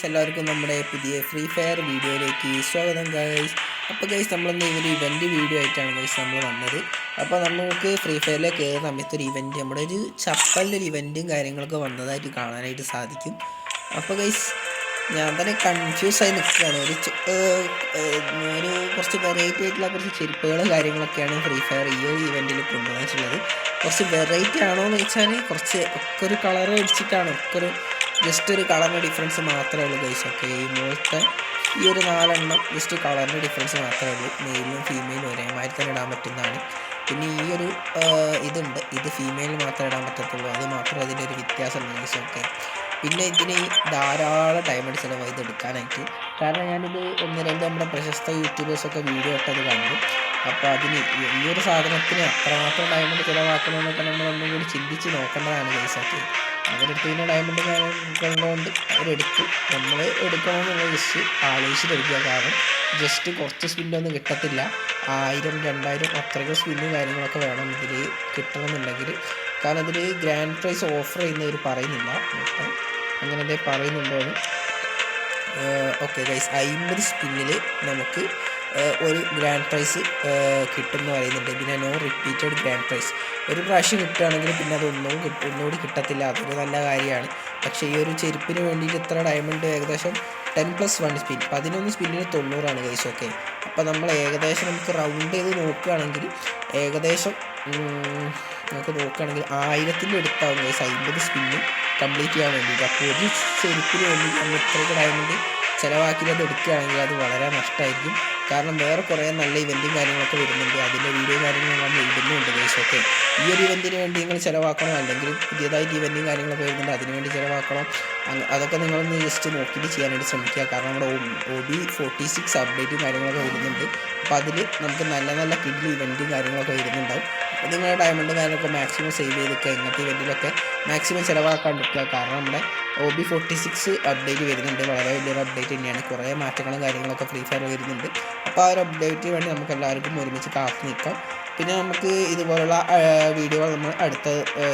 എല്ലാവർക്കും നമ്മുടെ പുതിയ ഫ്രീ ഫയർ വീഡിയോയിലേക്ക് സ്വാഗതം ഗൈസ്. അപ്പോൾ ഗൈസ് നമ്മളിന്ന് ഒരു ഇവൻറ്റ് വീഡിയോ ആയിട്ടാണ് ഗൈസ് നമ്മൾ വന്നത്. അപ്പോൾ നമുക്ക് ഫ്രീ ഫയറിലേക്ക് കയറുന്ന സമയത്തൊരു ഇവൻറ്റ്, നമ്മുടെ ഒരു ചപ്പലിൻ്റെ ഒരു ഇവൻറ്റും കാര്യങ്ങളൊക്കെ വന്നതായിട്ട് കാണാനായിട്ട് സാധിക്കും. അപ്പോൾ ഗൈസ് ഞാൻ തന്നെ കൺഫ്യൂസായി നിൽക്കുകയാണ്. ഒരു കുറച്ച് വെറൈറ്റി ആയിട്ടുള്ള കുറച്ച് ചെരുപ്പുകളും കാര്യങ്ങളൊക്കെയാണ് ഫ്രീ ഫയർ ഈ ഒരു ഇവൻറ്റിൽ കൊണ്ടുവന്നിട്ടുള്ളത്. കുറച്ച് വെറൈറ്റി ആണോ എന്ന് വെച്ചാൽ കുറച്ച് ഒക്കെ ഒരു കളർ അടിച്ചിട്ടാണ്, ഒക്കെ ജസ്റ്റ് ഒരു കളറിൻ്റെ ഡിഫറൻസ് മാത്രമേ ഉള്ളൂ ഗൈസ്. ഒക്കെ ഈ മുകളിലത്തെ ഈ ഒരു 4 ജസ്റ്റ് കളറിൻ്റെ ഡിഫറൻസ് മാത്രമേ ഉള്ളൂ. മെയിലും ഫീമെയിലും ഒരേമാതിരി തന്നെ ഇടാൻ പറ്റുന്നതാണ്. പിന്നെ ഈ ഒരു ഇതുണ്ട്, ഇത് ഫീമെയിലിന് മാത്രമേ ഇടാൻ പറ്റത്തുള്ളൂ, അത് മാത്രമേ അതിൻ്റെ ഒരു വ്യത്യാസമുണ്ട് ഗൈസ്. ഒക്കെ പിന്നെ ഇതിന് ധാരാളം ഡയമണ്ട് ചിലവായി ഇതെടുക്കാനായിട്ട്. കാരണം ഞാനിത് 1-2 നമ്മുടെ പ്രശസ്ത യൂട്യൂബേഴ്സൊക്കെ വീഡിയോ ഇട്ടത് കണ്ടു. അപ്പോൾ അതിന് ഈ ഒരു സാധനത്തിന് അത്രമാത്രം ഡയമണ്ട് ചിലവാക്കണമെന്നൊക്കെ നമ്മളൊന്നും കൂടി ചിന്തിച്ച് നോക്കേണ്ടതാണ് ഗൈസൊക്കെ. അവരെടുത്തതിന് ഡയമണ്ട് കണ്ടുകൊണ്ട് അവരെടുത്തു, നമ്മൾ എടുക്കണമെന്നുള്ള ജസ്റ്റ് ആലോചിച്ചിട്ടെടുക്കുക. കാരണം ജസ്റ്റ് കുറച്ച് സ്പിന്നൊന്നും കിട്ടത്തില്ല, 1000 2000 അത്രയ്ക്കും സ്പിന്നും കാര്യങ്ങളൊക്കെ വേണം ഇതിൽ കിട്ടണമെന്നുണ്ടെങ്കിൽ. കാരണം ഇതിൽ ഗ്രാൻഡ് പ്രൈസ് ഓഫർ ചെയ്യുന്നവർ പറയുന്നില്ല, അങ്ങനെ എന്തെങ്കിലും പറയുന്നുണ്ടോയെന്ന്. ഓക്കെ ഗൈസ്, 50 സ്പിന്നിൽ നമുക്ക് ഒരു ഗ്രാൻഡ് പ്രൈസ് കിട്ടുമെന്ന് പറയുന്നുണ്ട്. പിന്നെ നോ റിപ്പീറ്റഡ് ഗ്രാൻഡ് പ്രൈസ്, ഒരു പ്രാവശ്യം കിട്ടുകയാണെങ്കിൽ പിന്നെ ഒന്നുകൂടി കിട്ടത്തില്ല, അതൊരു നല്ല കാര്യമാണ്. പക്ഷേ ഈ ഒരു ചെരുപ്പിന് വേണ്ടിയിട്ട് ഇത്ര ഡയമണ്ട് ഏകദേശം 10+1 സ്പിൻ, 11 സ്പിന്നിന് 90 ഗൈസ്. ഓക്കെ, അപ്പോൾ നമ്മൾ ഏകദേശം നമുക്ക് റൗണ്ട് ചെയ്ത് നോക്കുകയാണെങ്കിൽ ഏകദേശം നമുക്ക് നോക്കുകയാണെങ്കിൽ 1000-ൻ്റെ അടുത്താവും ഗൈസ് 50 സ്പിന്ന് കംപ്ലീറ്റ് ചെയ്യാൻ വേണ്ടിയിട്ട്. അപ്പോൾ ഒരു ചെരുപ്പിന് വേണ്ടി നമ്മൾ ഇത്രയ്ക്ക് ഡയമണ്ട് ചിലവാക്കിയത് എടുക്കുകയാണെങ്കിൽ അത് വളരെ നഷ്ടമായിരിക്കും. കാരണം വേറെ കുറേ നല്ല ഇവൻറ്റും കാര്യങ്ങളൊക്കെ വരുന്നുണ്ട്, അതിൻ്റെ വീഡിയോ കാര്യങ്ങൾ നമ്മൾ ഇടുന്നുണ്ട് ഗൈസ്. ഒക്കെ ഈ ഒരു ഇവൻറ്റിന് വേണ്ടി നിങ്ങൾ ചിലവാക്കണം, അല്ലെങ്കിൽ പുതിയതായിട്ട് ഇവൻറ്റും കാര്യങ്ങളൊക്കെ വരുന്നുണ്ട് അതിന് വേണ്ടി ചിലവാക്കണം. അതൊക്കെ നിങ്ങളൊന്ന് ജസ്റ്റ് നോക്കിയിട്ട് ചെയ്യാനായിട്ട് ശ്രമിക്കുക. കാരണം നമ്മുടെ OB46 അപ്ഡേറ്റും കാര്യങ്ങളൊക്കെ വരുന്നുണ്ട്. അപ്പോൾ അതിൽ നമുക്ക് നല്ല നല്ല കിഡിൽ ഇവൻറ്റും കാര്യങ്ങളൊക്കെ വരുന്നുണ്ടാവും. അപ്പോൾ നിങ്ങളുടെ ഡയമണ്ട് കാര്യങ്ങളൊക്കെ മാക്സിമം സേവ് ചെയ്തൊക്കെ ഇങ്ങനത്തെ ഇവൻറ്റിലൊക്കെ മാക്സിമം ചിലവാക്കാണ്ടിരിക്കുക. കാരണം നമ്മുടെ OB46 അപ്ഡേറ്റ് വരുന്നുണ്ട്, വളരെ വലിയൊരു അപ്ഡേറ്റ് തന്നെയാണ്. കുറേ മാറ്റങ്ങളും കാര്യങ്ങളൊക്കെ ഫ്രീ ഫയർ വരുന്നുണ്ട്. അപ്പോൾ ആ ഒരു അപ്ഡേറ്റിന് വേണ്ടി നമുക്ക് എല്ലാവർക്കും ഒരുമിച്ച് കാത്തു നിൽക്കാം. പിന്നെ നമുക്ക് ഇതുപോലുള്ള വീഡിയോകൾ നമ്മൾ അടുത്ത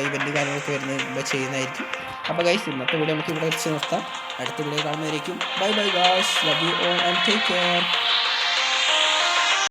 ഇവൻറ്റ് കാര്യങ്ങളൊക്കെ വരുന്നത് ചെയ്യുന്നതായിരിക്കും. അപ്പോൾ ഗൈസ് ഇന്നത്തെ വീഡിയോ നമുക്ക് ഇവിടെ വെച്ച് നിർത്താം. അടുത്ത വീഡിയോ കാണുന്നതായിരിക്കും. Bye bye guys, love you all and take care.